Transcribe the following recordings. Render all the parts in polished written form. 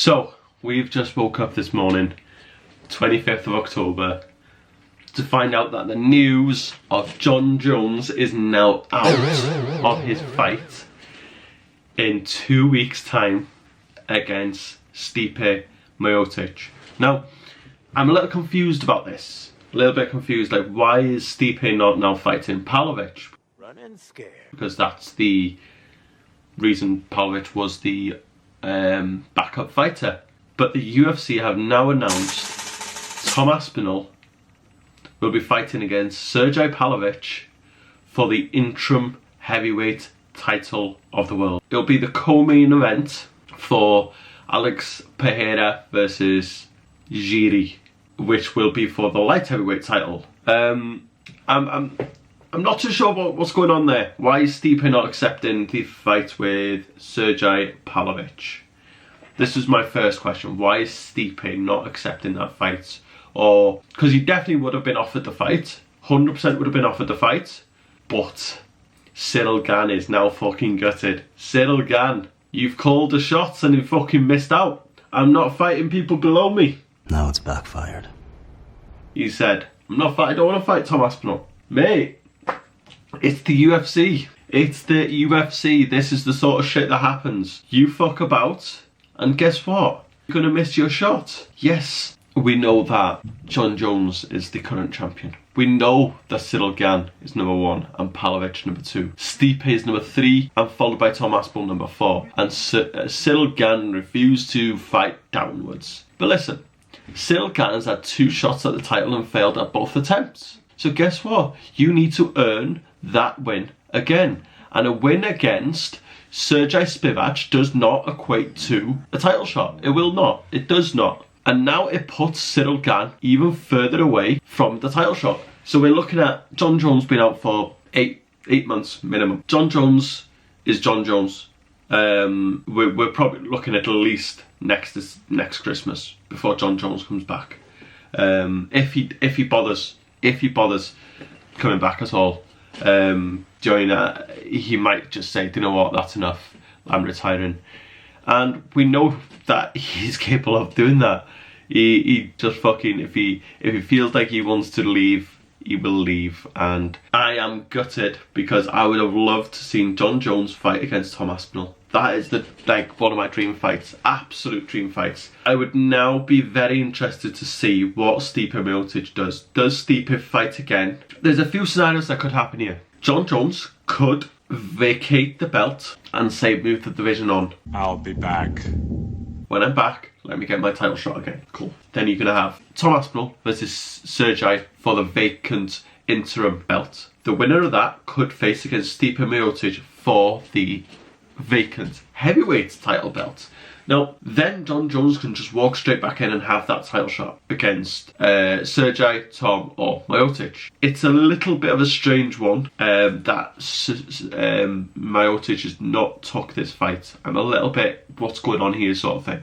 So, we've just woke up this morning, 25th of October, to find out that the news of Jon Jones is now out of his fight in 2 weeks' time against Stipe Miocic. Now, I'm a little confused about this. A little bit confused, like, why is Stipe not now fighting Pavlovich? Running scared. Because that's the reason Pavlovich was the backup fighter. But the UFC have now announced Tom Aspinall will be fighting against Sergei Pavlovich for the interim heavyweight title of the world. It'll be the co-main event for Alex Pereira versus Jiri, which will be for the light heavyweight title. I'm not too sure what's going on there. Why is Stipe not accepting the fight with Sergei Pavlovich? This is my first question. Why is Stipe not accepting that fight? Or, because he definitely would have been offered the fight. 100% would have been offered the fight. But Cyril Gane is now fucking gutted. Cyril Gane, you've called the shots and you fucking missed out. I'm not fighting people below me. Now it's backfired. He said, I don't want to fight Tom Aspinall. Mate, it's the UFC. It's the UFC. This is the sort of shit that happens. You fuck about, and guess what? You're gonna miss your shot. Yes, we know that Jon Jones is the current champion. We know that Cyril Gane is number 1 and Pavlovich number 2. Stipe is number 3 and followed by Tom Aspinall number 4. And Cyril Gane refused to fight downwards. But listen, Cyril Gane has had 2 shots at the title and failed at both attempts. So guess what? You need to earn that win again. And a win against Sergei Pavlovich does not equate to a title shot. It will not. It does not. And now it puts Cyril Gane even further away from the title shot. So we're looking at Jon Jones being out for 8 months minimum. Jon Jones is Jon Jones. We're probably looking at least next Christmas before Jon Jones comes back. If he bothers coming back at all. He might just say, do you know what, that's enough, I'm retiring. And we know that he's capable of doing that. He just fucking, if he feels like he wants to leave, he will leave. And I am gutted because I would have loved to see Jon Jones fight against Tom Aspinall. That is one of my dream fights, absolute dream fights. I would now be very interested to see what Stipe Miocic does. Does Stipe fight again? There's a few scenarios that could happen here. Jon Jones could vacate the belt and say move the division on. I'll be back. When I'm back, let me get my title shot again. Cool. Then you're gonna have Tom Aspinall versus Sergei for the vacant interim belt. The winner of that could face against Stipe Miocic for the vacant heavyweight title belt. Now, then Jon Jones can just walk straight back in and have that title shot against Sergei, Tom or Miocic. It's a little bit of a strange one that Miocic has not took this fight. I'm a little bit, what's going on here sort of thing.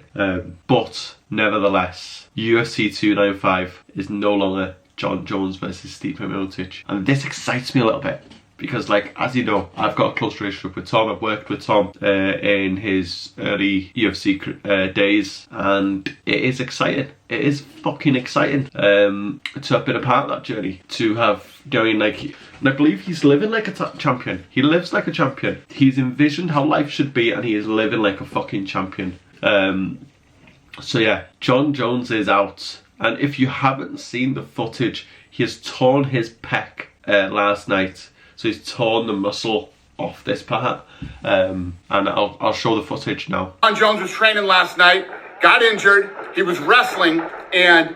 But nevertheless, UFC 295 is no longer Jon Jones versus Stipe Miocic. And this excites me a little bit. Because, like, as you know, I've got a close relationship with Tom. I've worked with Tom in his early UFC days, and it is exciting. It is fucking exciting to have been a part of that journey. To have going like, and I believe he's living like a champion. He lives like a champion. He's envisioned how life should be, and he is living like a fucking champion. So yeah, Jon Jones is out, and if you haven't seen the footage, he has torn his pec last night. So he's torn the muscle off this part, and I'll show the footage now. Jon Jones was training last night, got injured, he was wrestling, and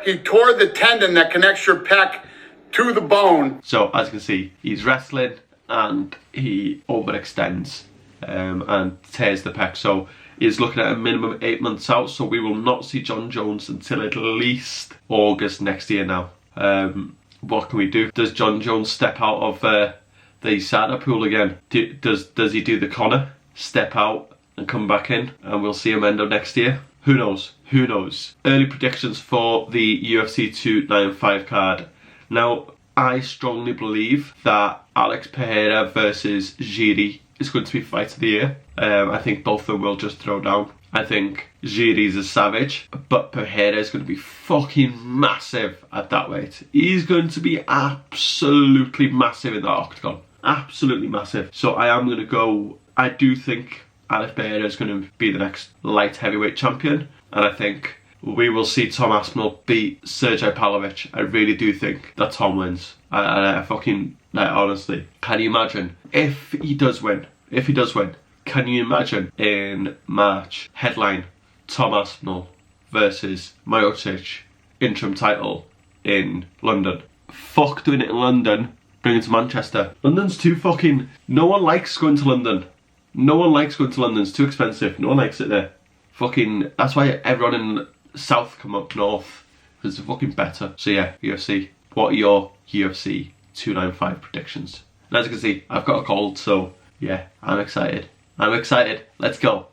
he tore the tendon that connects your pec to the bone. So as you can see, he's wrestling and he overextends and tears the pec. So he's looking at a minimum 8 months out, so we will not see Jon Jones until at least August next year now. What can we do? Does Jon Jones step out of the starter pool again? Does he do the Conor? Step out and come back in and we'll see him end up next year? Who knows? Who knows? Early predictions for the UFC 295 card. Now, I strongly believe that Alex Pereira versus Jiri is going to be fight of the year. I think both of them will just throw down. I think Jiri's a savage, but Pereira is going to be fucking massive at that weight. He's going to be absolutely massive in that octagon. Absolutely massive. So I am going to go, I do think Alex Pereira is going to be the next light heavyweight champion, and I think we will see Tom Aspinall beat Sergei Pavlovich. I really do think that Tom wins. I fucking, like, honestly, can you imagine if he does win? If he does win, can you imagine in March, headline Tom Aspinall versus Miocic, interim title in London? Fuck doing it in London, bring it to Manchester. London's too fucking, no one likes going to London. No one likes going to London, it's too expensive, no one likes it there. Fucking, that's why everyone in South come up north, because it's fucking better. So yeah, UFC, what are your UFC 295 predictions? And as you can see, I've got a cold, so yeah, I'm excited. Let's go.